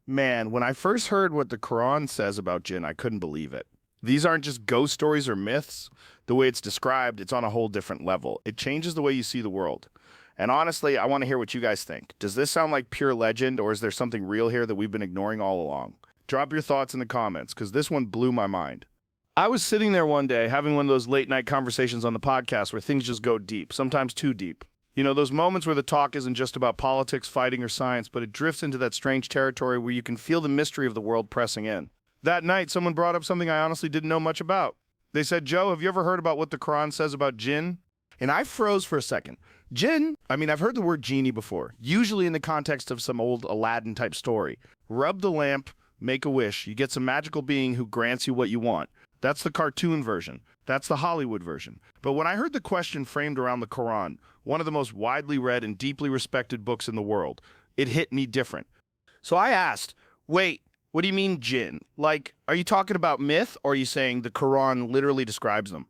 Man, when I first heard what the Quran says about Jinn, I couldn't believe it. These aren't just ghost stories or myths. The way it's described, it's on a whole different level. It changes the way you see the world. And honestly, I want to hear what you guys think. Does this sound like pure legend, or is there something real here that we've been ignoring all along? Drop your thoughts in the comments, because this one blew my mind. I was sitting there one day having one of those late night conversations on the podcast where things just go deep, sometimes too deep. You know, those moments where the talk isn't just about politics, fighting, or science, but it drifts into that strange territory where you can feel the mystery of the world pressing in. That night, someone brought up something I honestly didn't know much about. They said, Joe, have you ever heard about what the Quran says about jinn? And I froze for a second. Jinn? I mean, I've heard the word genie before, usually in the context of some old Aladdin-type story. Rub the lamp, make a wish, you get some magical being who grants you what you want. That's the cartoon version. That's the Hollywood version. But when I heard the question framed around the Quran, one of the most widely read and deeply respected books in the world, it hit me different. So I asked, wait, what do you mean jinn? Like, are you talking about myth, or are you saying the Quran literally describes them?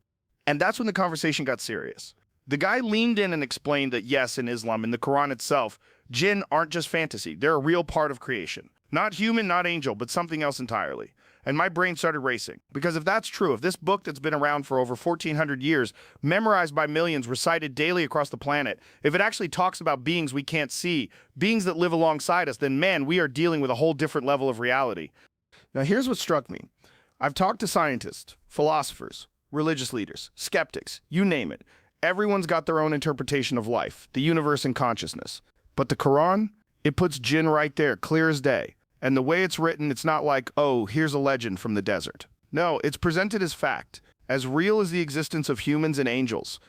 And that's when the conversation got serious. The guy leaned in and explained that yes, in Islam, in the Quran itself, jinn aren't just fantasy. They're a real part of creation. Not human, not angel, but something else entirely. And my brain started racing. Because if that's true, if this book that's been around for over 1,400 years, memorized by millions, recited daily across the planet, if it actually talks about beings we can't see, beings that live alongside us, then man, we are dealing with a whole different level of reality. Now here's what struck me. I've talked to scientists, philosophers, religious leaders, skeptics, you name it. Everyone's got their own interpretation of life, the universe and consciousness. But the Quran, it puts jinn right there, clear as day. And the way it's written, it's not like, oh, here's a legend from the desert. No, it's presented as fact, as real as the existence of humans and angels.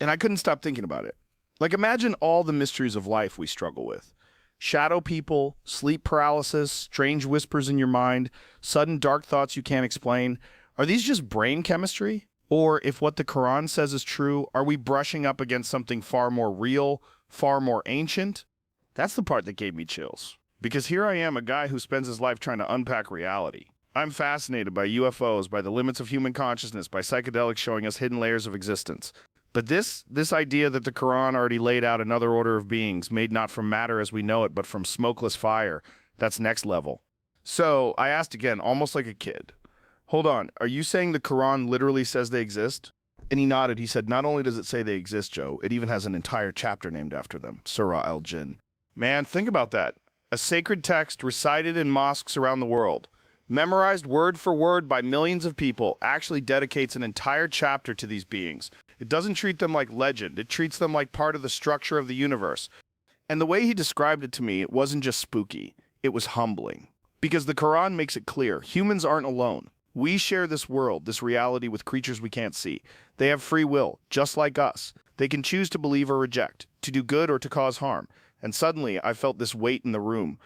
And I couldn't stop thinking about it. Like, imagine all the mysteries of life we struggle with. Shadow people, sleep paralysis, strange whispers in your mind, sudden dark thoughts you can't explain. Are these just brain chemistry? Or if what the Quran says is true, are we brushing up against something far more real, far more ancient? That's the part that gave me chills. Because here I am, a guy who spends his life trying to unpack reality. I'm fascinated by UFOs, by the limits of human consciousness, by psychedelics showing us hidden layers of existence. But this idea that the Quran already laid out another order of beings, made not from matter as we know it, but from smokeless fire, that's next level. So I asked again, almost like a kid, hold on, are you saying the Quran literally says they exist? And he nodded. He said, not only does it say they exist, Joe, it even has an entire chapter named after them, Surah al-Jinn. Man, think about that. A sacred text recited in mosques around the world, memorized word for word by millions of people, actually dedicates an entire chapter to these beings. It doesn't treat them like legend. It treats them like part of the structure of the universe. And the way he described it to me, it wasn't just spooky. It was humbling. Because the Quran makes it clear, humans aren't alone. We share this world, this reality with creatures we can't see. They have free will, just like us. They can choose to believe or reject, to do good or to cause harm. And suddenly, I felt this weight in the room.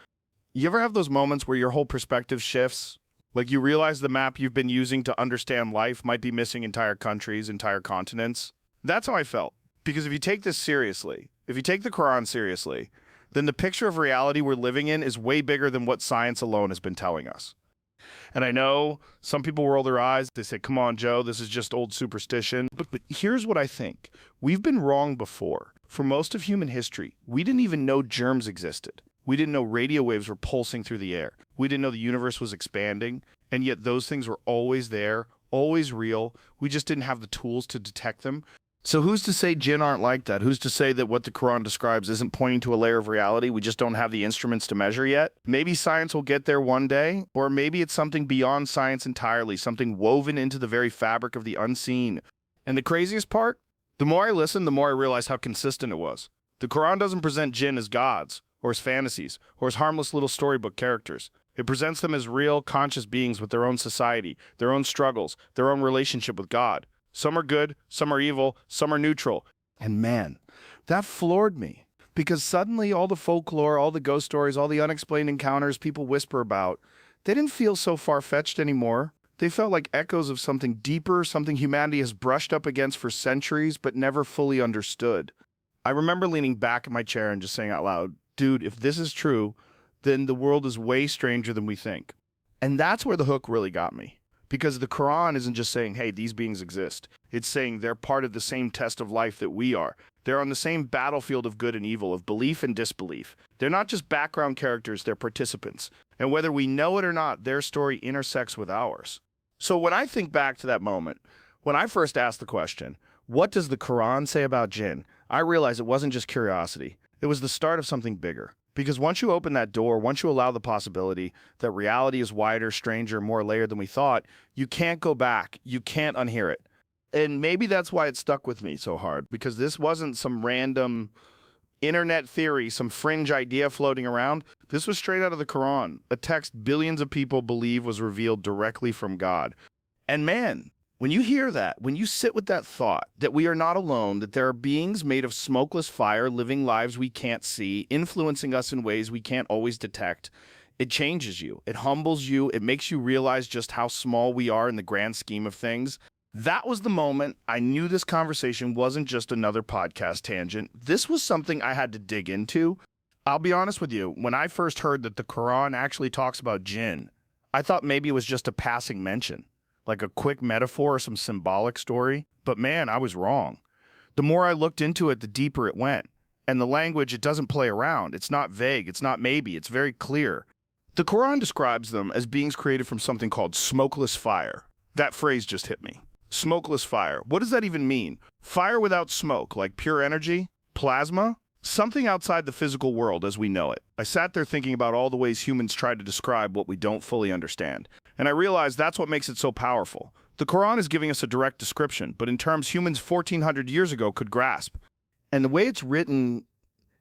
You ever have those moments where your whole perspective shifts? Like you realize the map you've been using to understand life might be missing entire countries, entire continents? That's how I felt. Because if you take this seriously, if you take the Quran seriously, then the picture of reality we're living in is way bigger than what science alone has been telling us. And I know some people roll their eyes. They say, come on, Joe, this is just old superstition. But here's what I think. We've been wrong before. For most of human history, we didn't even know germs existed. We didn't know radio waves were pulsing through the air. We didn't know the universe was expanding. And yet those things were always there, always real. We just didn't have the tools to detect them. So who's to say jinn aren't like that? Who's to say that what the Quran describes isn't pointing to a layer of reality we just don't have the instruments to measure yet? Maybe science will get there one day, or maybe it's something beyond science entirely, something woven into the very fabric of the unseen. And the craziest part? The more I listened, the more I realized how consistent it was. The Quran doesn't present jinn as gods, or as fantasies, or as harmless little storybook characters. It presents them as real, conscious beings with their own society, their own struggles, their own relationship with God. Some are good, some are evil, some are neutral. And man, that floored me. Because suddenly all the folklore, all the ghost stories, all the unexplained encounters people whisper about, they didn't feel so far-fetched anymore. They felt like echoes of something deeper, something humanity has brushed up against for centuries but never fully understood. I remember leaning back in my chair and just saying out loud, dude, if this is true, then the world is way stranger than we think. And that's where the hook really got me. Because the Quran isn't just saying, hey, these beings exist. It's saying they're part of the same test of life that we are. They're on the same battlefield of good and evil, of belief and disbelief. They're not just background characters, they're participants. And whether we know it or not, their story intersects with ours. So when I think back to that moment, when I first asked the question, what does the Quran say about jinn? I realized it wasn't just curiosity. It was the start of something bigger. Because once you open that door, once you allow the possibility that reality is wider, stranger, more layered than we thought, you can't go back. You can't unhear it. And maybe that's why it stuck with me so hard, because this wasn't some random internet theory, some fringe idea floating around. This was straight out of the Quran, a text billions of people believe was revealed directly from God. And man, when you hear that, when you sit with that thought that we are not alone, that there are beings made of smokeless fire living lives we can't see, influencing us in ways we can't always detect, it changes you. It humbles you. It makes you realize just how small we are in the grand scheme of things. That was the moment I knew this conversation wasn't just another podcast tangent. This was something I had to dig into. I'll be honest with you, when I first heard that the Quran actually talks about jinn, I thought maybe it was just a passing mention, like a quick metaphor or some symbolic story. But man, I was wrong. The more I looked into it, the deeper it went. And the language, it doesn't play around. It's not vague. It's not maybe. It's very clear. The Quran describes them as beings created from something called smokeless fire. That phrase just hit me. Smokeless fire. What does that even mean? Fire without smoke, like pure energy? Plasma? Something outside the physical world as we know it. I sat there thinking about all the ways humans try to describe what we don't fully understand. And I realized that's what makes it so powerful. The Quran is giving us a direct description, but in terms humans 1400 years ago could grasp. And the way it's written,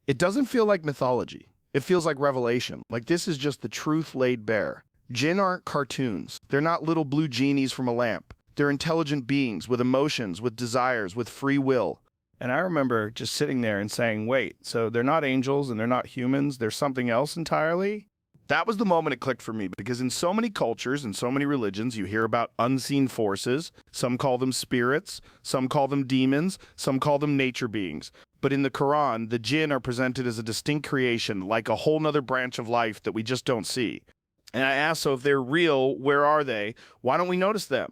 it doesn't feel like mythology. It feels like revelation. Like this is just the truth laid bare. Jinn aren't cartoons. They're not little blue genies from a lamp. They're intelligent beings with emotions, with desires, with free will. And I remember just sitting there and saying, wait, so they're not angels and they're not humans, they're something else entirely? That was the moment it clicked for me, because in so many cultures and so many religions, you hear about unseen forces. Some call them spirits, some call them demons, some call them nature beings. But in the Quran, the jinn are presented as a distinct creation, like a whole nother branch of life that we just don't see. And I asked, so if they're real, where are they? Why don't we notice them?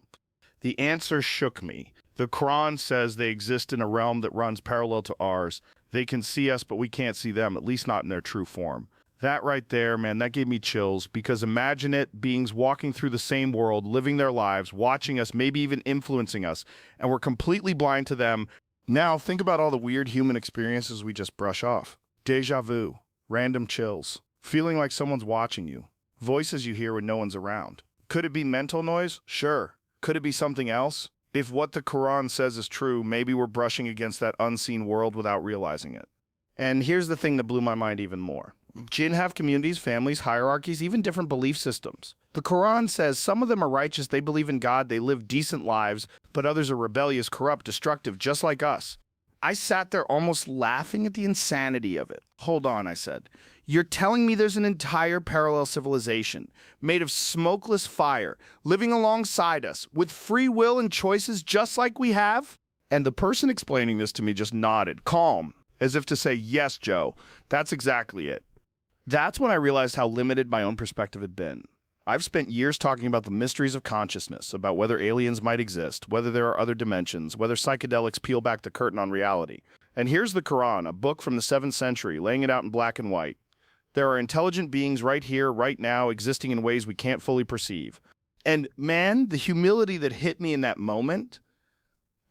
The answer shook me. The Quran says they exist in a realm that runs parallel to ours. They can see us, but we can't see them, at least not in their true form. That right there, man, that gave me chills, because imagine it, beings walking through the same world, living their lives, watching us, maybe even influencing us, and we're completely blind to them. Now, think about all the weird human experiences we just brush off. Deja vu, random chills, feeling like someone's watching you, voices you hear when no one's around. Could it be mental noise? Sure. Could it be something else? If what the Quran says is true, maybe we're brushing against that unseen world without realizing it. And here's the thing that blew my mind even more. Jinn have communities, families, hierarchies, even different belief systems. The Quran says some of them are righteous, they believe in God, they live decent lives, but others are rebellious, corrupt, destructive, just like us. I sat there almost laughing at the insanity of it. Hold on, I said. You're telling me there's an entire parallel civilization made of smokeless fire, living alongside us, with free will and choices just like we have? And the person explaining this to me just nodded, calm, as if to say, yes, Joe, that's exactly it. That's when I realized how limited my own perspective had been. I've spent years talking about the mysteries of consciousness, about whether aliens might exist, whether there are other dimensions, whether psychedelics peel back the curtain on reality. And here's the Quran, a book from the 7th century, laying it out in black and white. There are intelligent beings right here, right now, existing in ways we can't fully perceive. And man, the humility that hit me in that moment,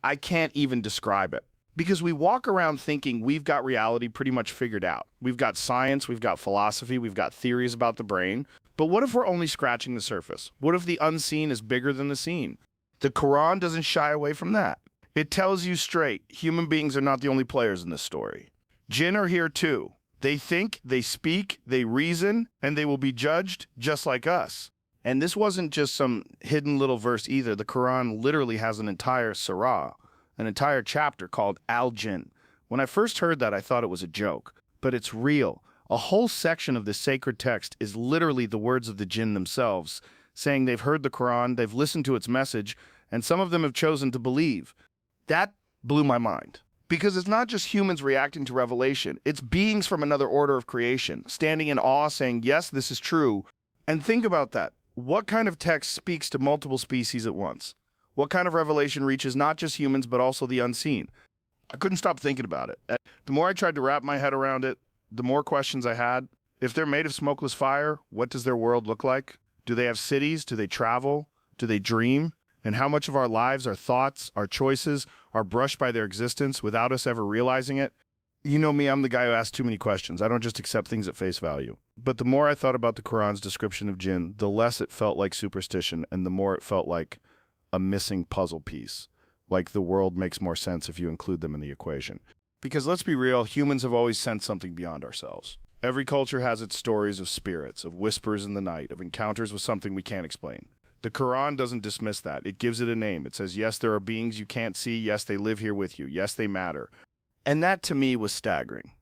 I can't even describe it. Because we walk around thinking we've got reality pretty much figured out. We've got science, we've got philosophy, we've got theories about the brain. But what if we're only scratching the surface? What if the unseen is bigger than the seen? The Quran doesn't shy away from that. It tells you straight, human beings are not the only players in this story. Jinn are here too. They think, they speak, they reason, and they will be judged just like us. And this wasn't just some hidden little verse either. The Quran literally has an entire surah, an entire chapter called Al-Jinn. When I first heard that, I thought it was a joke, but it's real. A whole section of this sacred text is literally the words of the jinn themselves, saying they've heard the Quran, they've listened to its message, and some of them have chosen to believe. That blew my mind. Because it's not just humans reacting to revelation, it's beings from another order of creation, standing in awe saying, yes, this is true. And think about that. What kind of text speaks to multiple species at once? What kind of revelation reaches not just humans, but also the unseen? I couldn't stop thinking about it. The more I tried to wrap my head around it, the more questions I had. If they're made of smokeless fire, what does their world look like? Do they have cities? Do they travel? Do they dream? And how much of our lives, our thoughts, our choices are brushed by their existence without us ever realizing it? You know me, I'm the guy who asks too many questions. I don't just accept things at face value. But the more I thought about the Quran's description of jinn, the less it felt like superstition and the more it felt like a missing puzzle piece. Like the world makes more sense if you include them in the equation. Because let's be real, humans have always sensed something beyond ourselves. Every culture has its stories of spirits, of whispers in the night, of encounters with something we can't explain. The Quran doesn't dismiss that. It gives it a name. It says, yes, there are beings you can't see. Yes, they live here with you. Yes, they matter. And that to me was staggering.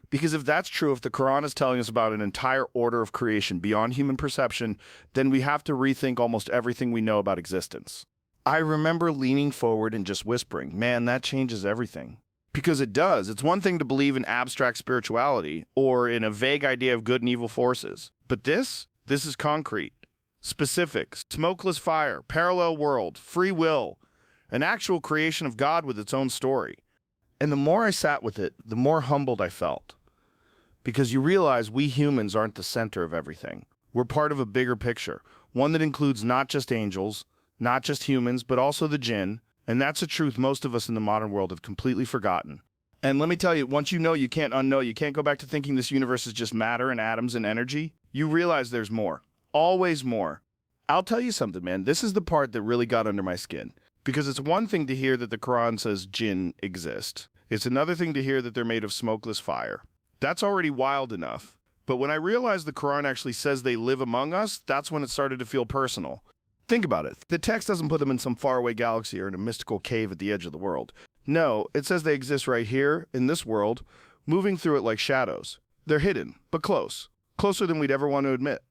Because if that's true, if the Quran is telling us about an entire order of creation beyond human perception, then we have to rethink almost everything we know about existence. I remember leaning forward and just whispering, man, that changes everything. Because it does. It's one thing to believe in abstract spirituality or in a vague idea of good and evil forces. But this is concrete, specific, smokeless fire, parallel world, free will, an actual creation of God with its own story. And the more I sat with it, the more humbled I felt. Because you realize we humans aren't the center of everything. We're part of a bigger picture, one that includes not just angels, not just humans, but also the jinn. And that's a truth most of us in the modern world have completely forgotten. And let me tell you, once you know, you can't unknow. You can't go back to thinking this universe is just matter and atoms and energy. You realize there's more. Always more. I'll tell you something, man. This is the part that really got under my skin. Because it's one thing to hear that the Quran says jinn exist. It's another thing to hear that they're made of smokeless fire. That's already wild enough. But when I realized the Quran actually says they live among us, that's when it started to feel personal. Think about it. The text doesn't put them in some faraway galaxy or in a mystical cave at the edge of the world. No, it says they exist right here, in this world, moving through it like shadows. They're hidden, but close. Closer than we'd ever want to admit.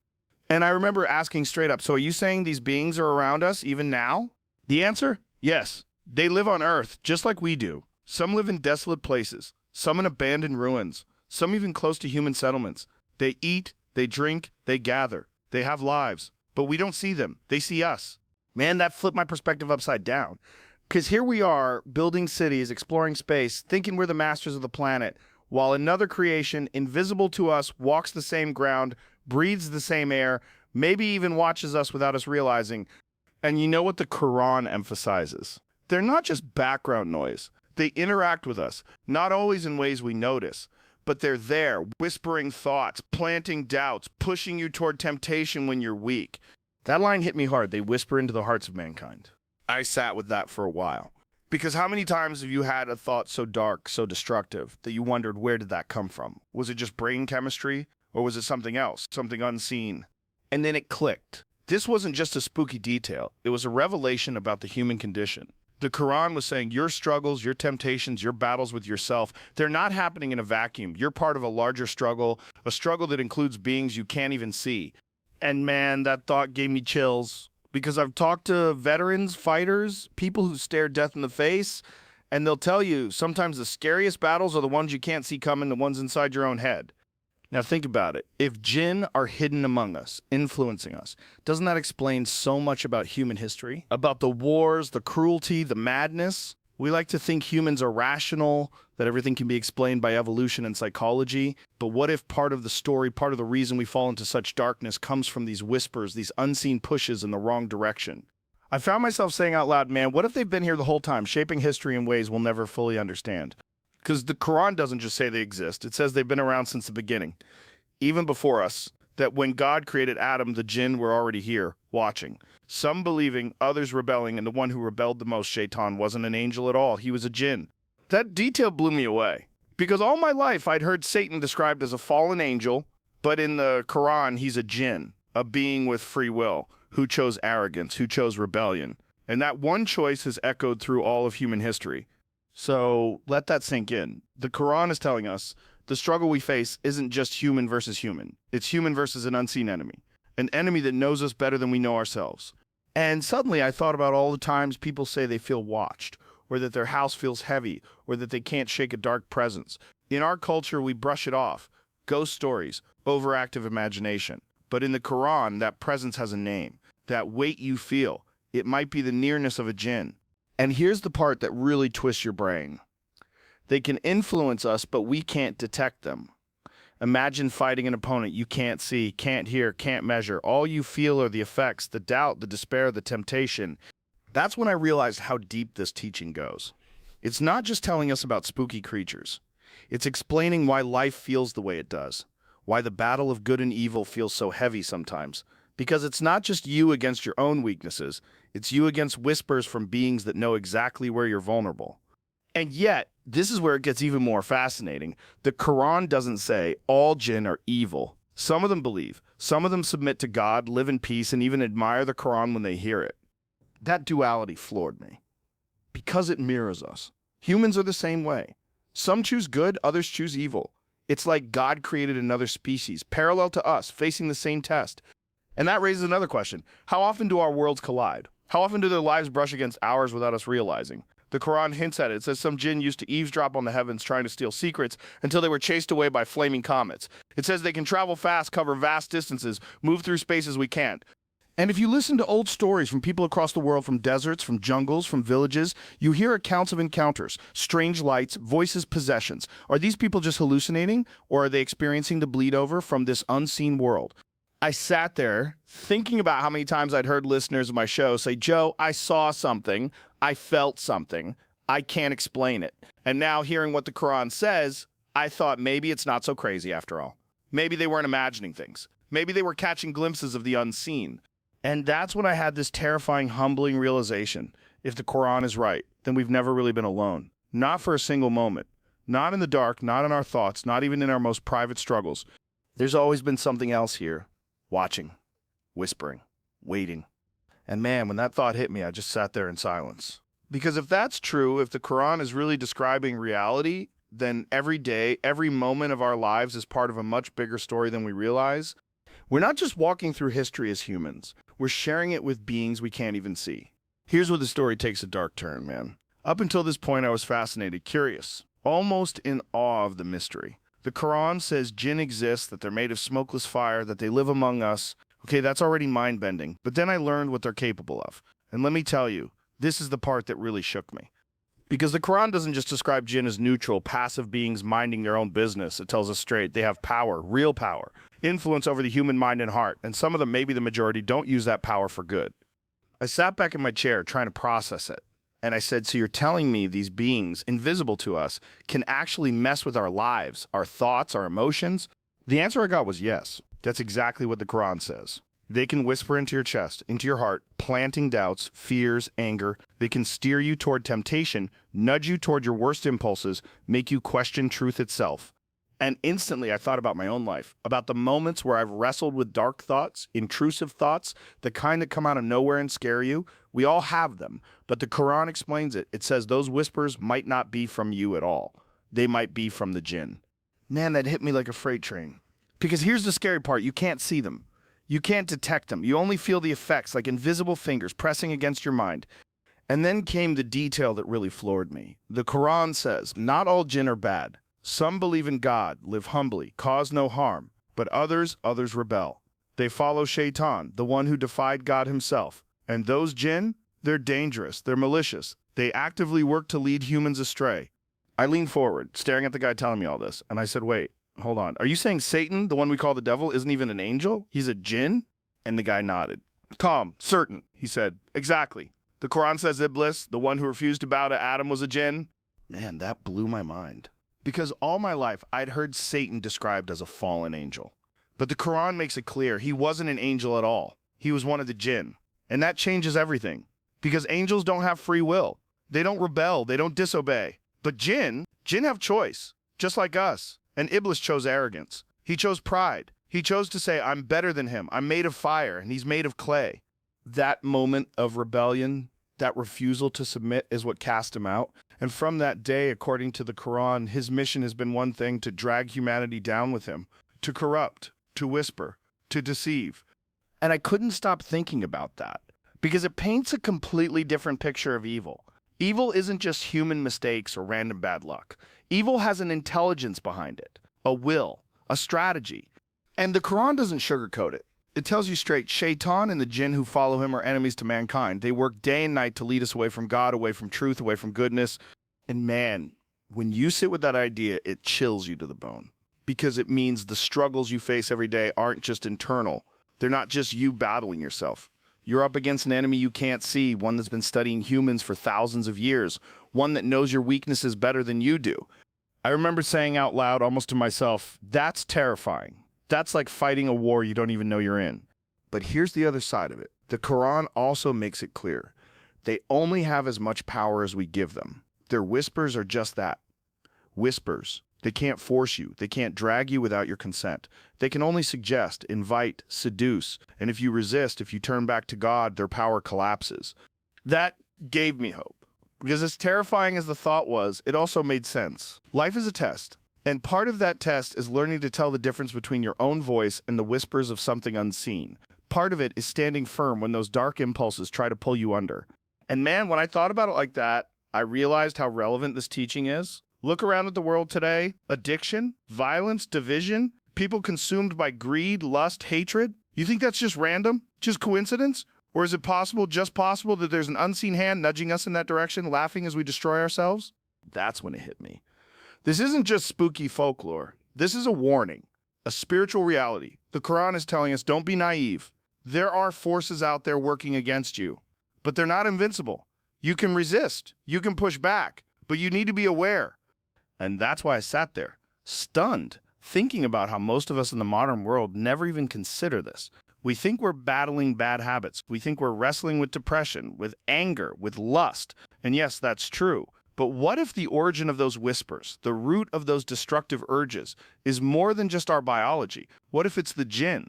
And I remember asking straight up, so are you saying these beings are around us even now? The answer? Yes. They live on Earth, just like we do. Some live in desolate places, some in abandoned ruins, some even close to human settlements. They eat, they drink, they gather. They have lives. But we don't see them. They see us. Man, that flipped my perspective upside down. Because here we are, building cities, exploring space, thinking we're the masters of the planet, while another creation, invisible to us, walks the same ground, breathes the same air, maybe even watches us without us realizing. And you know what the Quran emphasizes? They're not just background noise. They interact with us, not always in ways we notice, but they're there, whispering thoughts, planting doubts, pushing you toward temptation when you're weak. That line hit me hard. They whisper into the hearts of mankind. I sat with that for a while. Because how many times have you had a thought so dark, so destructive, that you wondered where did that come from? Was it just brain chemistry? Or was it something else, something unseen? And then it clicked. This wasn't just a spooky detail. It was a revelation about the human condition. The Quran was saying your struggles, your temptations, your battles with yourself, they're not happening in a vacuum. You're part of a larger struggle, a struggle that includes beings you can't even see. And man, that thought gave me chills. Because I've talked to veterans, fighters, people who stare death in the face, and they'll tell you sometimes the scariest battles are the ones you can't see coming, the ones inside your own head. Now think about it. If jinn are hidden among us, influencing us, doesn't that explain so much about human history? About the wars, the cruelty, the madness? We like to think humans are rational, that everything can be explained by evolution and psychology. But what if part of the story, part of the reason we fall into such darkness comes from these whispers, these unseen pushes in the wrong direction? I found myself saying out loud, man, what if they've been here the whole time, shaping history in ways we'll never fully understand? Because the Quran doesn't just say they exist. It says they've been around since the beginning, even before us, that when God created Adam, the jinn were already here, watching. Some believing, others rebelling, and the one who rebelled the most, Shaytan, wasn't an angel at all. He was a jinn. That detail blew me away. Because all my life I'd heard Satan described as a fallen angel, but in the Quran he's a jinn, a being with free will, who chose arrogance, who chose rebellion. And that one choice has echoed through all of human history. So let that sink in. The Quran is telling us the struggle we face isn't just human versus human. It's human versus an unseen enemy. An enemy that knows us better than we know ourselves. And suddenly I thought about all the times people say they feel watched, or that their house feels heavy, or that they can't shake a dark presence. In our culture, we brush it off. Ghost stories, overactive imagination. But in the Quran, that presence has a name. That weight you feel, it might be the nearness of a jinn. And here's the part that really twists your brain. They can influence us, but we can't detect them. Imagine fighting an opponent you can't see, can't hear, can't measure. All you feel are the effects, the doubt, the despair, the temptation. That's when I realized how deep this teaching goes. It's not just telling us about spooky creatures. It's explaining why life feels the way it does, why the battle of good and evil feels so heavy sometimes. Because it's not just you against your own weaknesses, it's you against whispers from beings that know exactly where you're vulnerable. And yet, this is where it gets even more fascinating. The Quran doesn't say all jinn are evil. Some of them believe. Some of them submit to God, live in peace, and even admire the Quran when they hear it. That duality floored me. Because it mirrors us. Humans are the same way. Some choose good, others choose evil. It's like God created another species, parallel to us, facing the same test. And that raises another question. How often do our worlds collide? How often do their lives brush against ours without us realizing? The Quran hints at it. It says some jinn used to eavesdrop on the heavens trying to steal secrets until they were chased away by flaming comets. It says they can travel fast, cover vast distances, move through spaces we can't. And if you listen to old stories from people across the world, from deserts, from jungles, from villages, you hear accounts of encounters, strange lights, voices, possessions. Are these people just hallucinating, or are they experiencing the bleed over from this unseen world? I sat there thinking about how many times I'd heard listeners of my show say, Joe, I saw something, I felt something, I can't explain it. And now hearing what the Quran says, I thought maybe it's not so crazy after all. Maybe they weren't imagining things. Maybe they were catching glimpses of the unseen. And that's when I had this terrifying, humbling realization. If the Quran is right, then we've never really been alone. Not for a single moment. Not in the dark, not in our thoughts, not even in our most private struggles. There's always been something else here. Watching, whispering, waiting. And man, when that thought hit me, I just sat there in silence. Because if that's true, if the Quran is really describing reality, then every day, every moment of our lives is part of a much bigger story than we realize. We're not just walking through history as humans. We're sharing it with beings we can't even see. Here's where the story takes a dark turn, man. Up until this point, I was fascinated, curious, almost in awe of the mystery. The Quran says jinn exist, that they're made of smokeless fire, that they live among us. Okay, that's already mind-bending. But then I learned what they're capable of. And let me tell you, this is the part that really shook me. Because the Quran doesn't just describe jinn as neutral, passive beings minding their own business. It tells us straight they have power, real power, influence over the human mind and heart. And some of them, maybe the majority, don't use that power for good. I sat back in my chair trying to process it. And I said, so you're telling me these beings, invisible to us, can actually mess with our lives, our thoughts, our emotions? The answer I got was yes. That's exactly what the Quran says. They can whisper into your chest, into your heart, planting doubts, fears, anger. They can steer you toward temptation, nudge you toward your worst impulses, make you question truth itself. And instantly I thought about my own life, about the moments where I've wrestled with dark thoughts, intrusive thoughts, the kind that come out of nowhere and scare you. We all have them, but the Quran explains it. It says those whispers might not be from you at all. They might be from the jinn. Man, that hit me like a freight train. Because here's the scary part. You can't see them. You can't detect them. You only feel the effects like invisible fingers pressing against your mind. And then came the detail that really floored me. The Quran says, not all jinn are bad. Some believe in God, live humbly, cause no harm, but others rebel. They follow Shaytan, the one who defied God himself. And those jinn, they're dangerous, they're malicious. They actively work to lead humans astray. I leaned forward, staring at the guy telling me all this, and I said, wait, hold on. Are you saying Satan, the one we call the devil, isn't even an angel? He's a jinn? And the guy nodded. Calm, certain, he said. Exactly. The Quran says Iblis, the one who refused to bow to Adam, was a jinn. Man, that blew my mind. Because all my life, I'd heard Satan described as a fallen angel. But the Quran makes it clear he wasn't an angel at all. He was one of the jinn. And that changes everything. Because angels don't have free will. They don't rebel. They don't disobey. But jinn have choice, just like us. And Iblis chose arrogance. He chose pride. He chose to say, I'm better than him. I'm made of fire, and he's made of clay. That moment of rebellion, that refusal to submit is what cast him out. And from that day, according to the Quran, his mission has been one thing: to drag humanity down with him, to corrupt, to whisper, to deceive. And I couldn't stop thinking about that, because it paints a completely different picture of evil. Evil isn't just human mistakes or random bad luck. Evil has an intelligence behind it, a will, a strategy. And the Quran doesn't sugarcoat it. It tells you straight, Shaytan and the Jinn who follow him are enemies to mankind. They work day and night to lead us away from God, away from truth, away from goodness. And man, when you sit with that idea, it chills you to the bone. Because it means the struggles you face every day aren't just internal. They're not just you battling yourself. You're up against an enemy you can't see, one that's been studying humans for thousands of years, one that knows your weaknesses better than you do. I remember saying out loud, almost to myself, that's terrifying. That's like fighting a war you don't even know you're in. But here's the other side of it. The Quran also makes it clear. They only have as much power as we give them. Their whispers are just that. Whispers. They can't force you. They can't drag you without your consent. They can only suggest, invite, seduce. And if you resist, if you turn back to God, their power collapses. That gave me hope. Because as terrifying as the thought was, it also made sense. Life is a test. And part of that test is learning to tell the difference between your own voice and the whispers of something unseen. Part of it is standing firm when those dark impulses try to pull you under. And man, when I thought about it like that, I realized how relevant this teaching is. Look around at the world today. Addiction, violence, division, people consumed by greed, lust, hatred. You think that's just random? Just coincidence? Or is it possible, just possible, that there's an unseen hand nudging us in that direction, laughing as we destroy ourselves? That's when it hit me. This isn't just spooky folklore. This is a warning, a spiritual reality. The Quran is telling us, don't be naive. There are forces out there working against you, but they're not invincible. You can resist, you can push back, but you need to be aware. And that's why I sat there, stunned, thinking about how most of us in the modern world never even consider this. We think we're battling bad habits. We think we're wrestling with depression, with anger, with lust. And yes, that's true. But what if the origin of those whispers, the root of those destructive urges, is more than just our biology? What if it's the Jinn?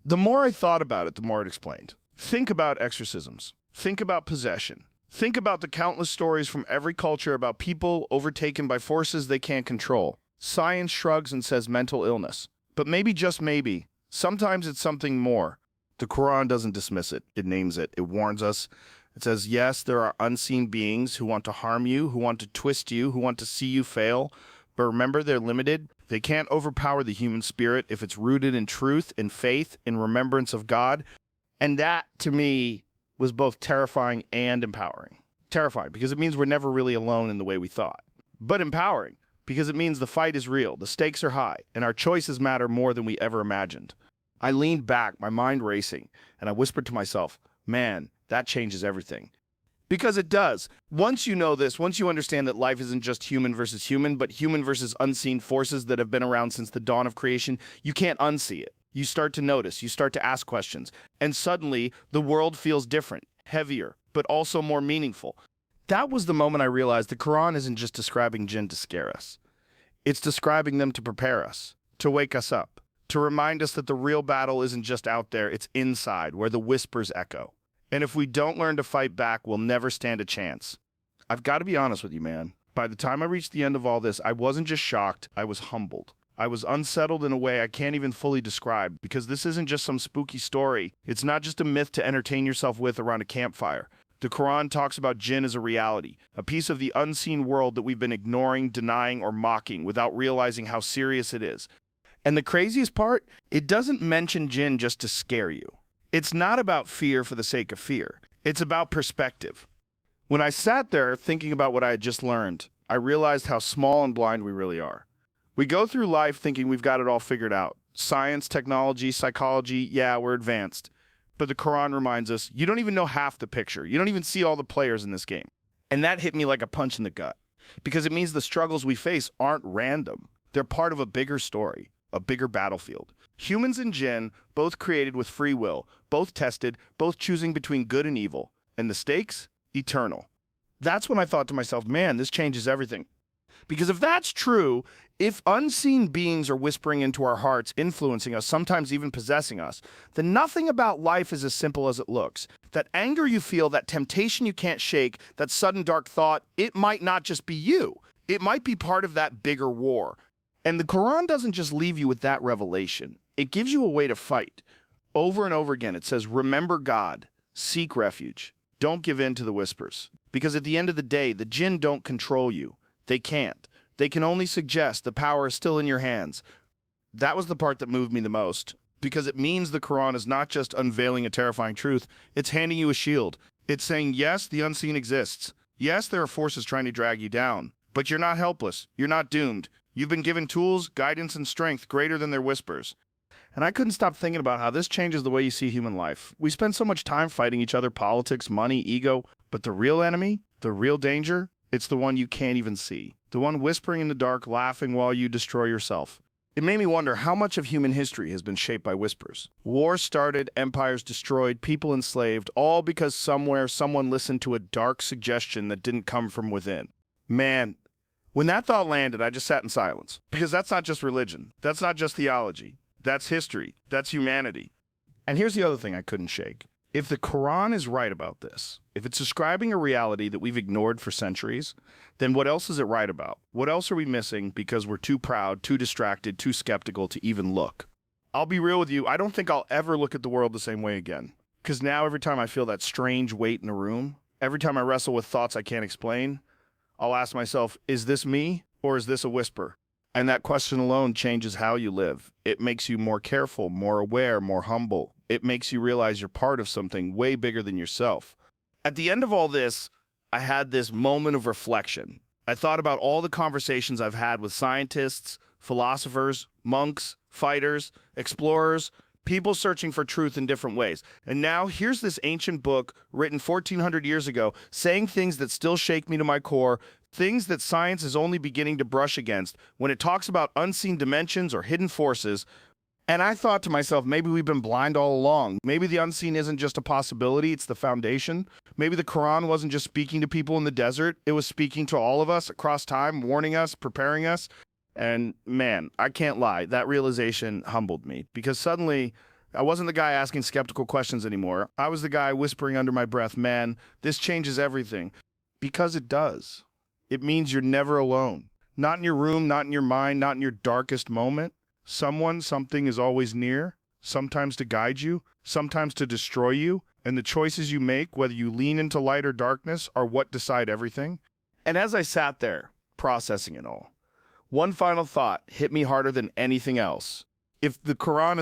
The more I thought about it, the more it explained. Think about exorcisms. Think about possession. Think about the countless stories from every culture about people overtaken by forces they can't control. Science shrugs and says mental illness. But maybe, just maybe, sometimes it's something more. The Quran doesn't dismiss it. It names it. It warns us. It says, yes, there are unseen beings who want to harm you, who want to twist you, who want to see you fail. But remember, they're limited. They can't overpower the human spirit if it's rooted in truth, in faith, in remembrance of God. And that, to me, was both terrifying and empowering. Terrifying, because it means we're never really alone in the way we thought. But empowering, because it means the fight is real, the stakes are high, and our choices matter more than we ever imagined. I leaned back, my mind racing, and I whispered to myself, man, that changes everything. Because it does. Once you know this, once you understand that life isn't just human versus human, but human versus unseen forces that have been around since the dawn of creation, you can't unsee it. You start to notice, you start to ask questions, and suddenly the world feels different, heavier, but also more meaningful. That was the moment I realized the Quran isn't just describing Jinn to scare us. It's describing them to prepare us, to wake us up, to remind us that the real battle isn't just out there, it's inside, where the whispers echo. And if we don't learn to fight back, we'll never stand a chance. I've got to be honest with you, man. By the time I reached the end of all this, I wasn't just shocked, I was humbled. I was unsettled in a way I can't even fully describe, because this isn't just some spooky story. It's not just a myth to entertain yourself with around a campfire. The Quran talks about Jinn as a reality, a piece of the unseen world that we've been ignoring, denying, or mocking without realizing how serious it is. And the craziest part, it doesn't mention Jinn just to scare you. It's not about fear for the sake of fear. It's about perspective. When I sat there thinking about what I had just learned, I realized how small and blind we really are. We go through life thinking we've got it all figured out. Science, technology, psychology, yeah, we're advanced. But the Quran reminds us, you don't even know half the picture. You don't even see all the players in this game. And that hit me like a punch in the gut. Because it means the struggles we face aren't random. They're part of a bigger story, a bigger battlefield. Humans and Jinn, both created with free will, both tested, both choosing between good and evil. And the stakes? Eternal. That's when I thought to myself, man, this changes everything. Because if that's true, if unseen beings are whispering into our hearts, influencing us, sometimes even possessing us, then nothing about life is as simple as it looks. That anger you feel, that temptation you can't shake, that sudden dark thought, it might not just be you. It might be part of that bigger war. And the Quran doesn't just leave you with that revelation. It gives you a way to fight. Over and over again, it says, remember God, seek refuge. Don't give in to the whispers. Because at the end of the day, the Jinn don't control you. They can't. They can only suggest the power is still in your hands. That was the part that moved me the most. because it means the Quran is not just unveiling a terrifying truth, it's handing you a shield. It's saying, yes, the unseen exists. Yes, there are forces trying to drag you down, but you're not helpless. You're not doomed. You've been given tools, guidance, and strength greater than their whispers. And I couldn't stop thinking about how this changes the way you see human life. We spend so much time fighting each other, politics, money, ego, but the real enemy, the real danger, it's the one you can't even see. The one whispering in the dark, laughing while you destroy yourself. It made me wonder how much of human history has been shaped by whispers. Wars started, empires destroyed, people enslaved, all because somewhere someone listened to a dark suggestion that didn't come from within. Man, when that thought landed, I just sat in silence. Because that's not just religion. That's not just theology. That's history. That's humanity. And here's the other thing I couldn't shake. If the Quran is right about this, if it's describing a reality that we've ignored for centuries, then what else is it right about? What else are we missing because we're too proud, too distracted, too skeptical to even look? I'll be real with you, I don't think I'll ever look at the world the same way again. Because now every time I feel that strange weight in the room, every time I wrestle with thoughts I can't explain, I'll ask myself, is this me or is this a whisper? And that question alone changes how you live. It makes you more careful, more aware, more humble. It makes you realize you're part of something way bigger than yourself. At the end of all this, I had this moment of reflection. I thought about all the conversations I've had with scientists, philosophers, monks, fighters, explorers, people searching for truth in different ways. And now here's this ancient book written 1400 years ago saying things that still shake me to my core, things that science is only beginning to brush against when it talks about unseen dimensions or hidden forces. And I thought to myself, maybe we've been blind all along. Maybe the unseen isn't just a possibility, it's the foundation. Maybe the Quran wasn't just speaking to people in the desert, it was speaking to all of us across time, warning us, preparing us. And man, I can't lie, that realization humbled me because suddenly I wasn't the guy asking skeptical questions anymore. I was the guy whispering under my breath, man, this changes everything. Because it does. It means you're never alone. Not in your room, not in your mind, not in your darkest moment. Someone, something is always near, sometimes to guide you, sometimes to destroy you, and the choices you make, whether you lean into light or darkness, are what decide everything. And as I sat there, processing it all, one final thought hit me harder than anything else. If the Quran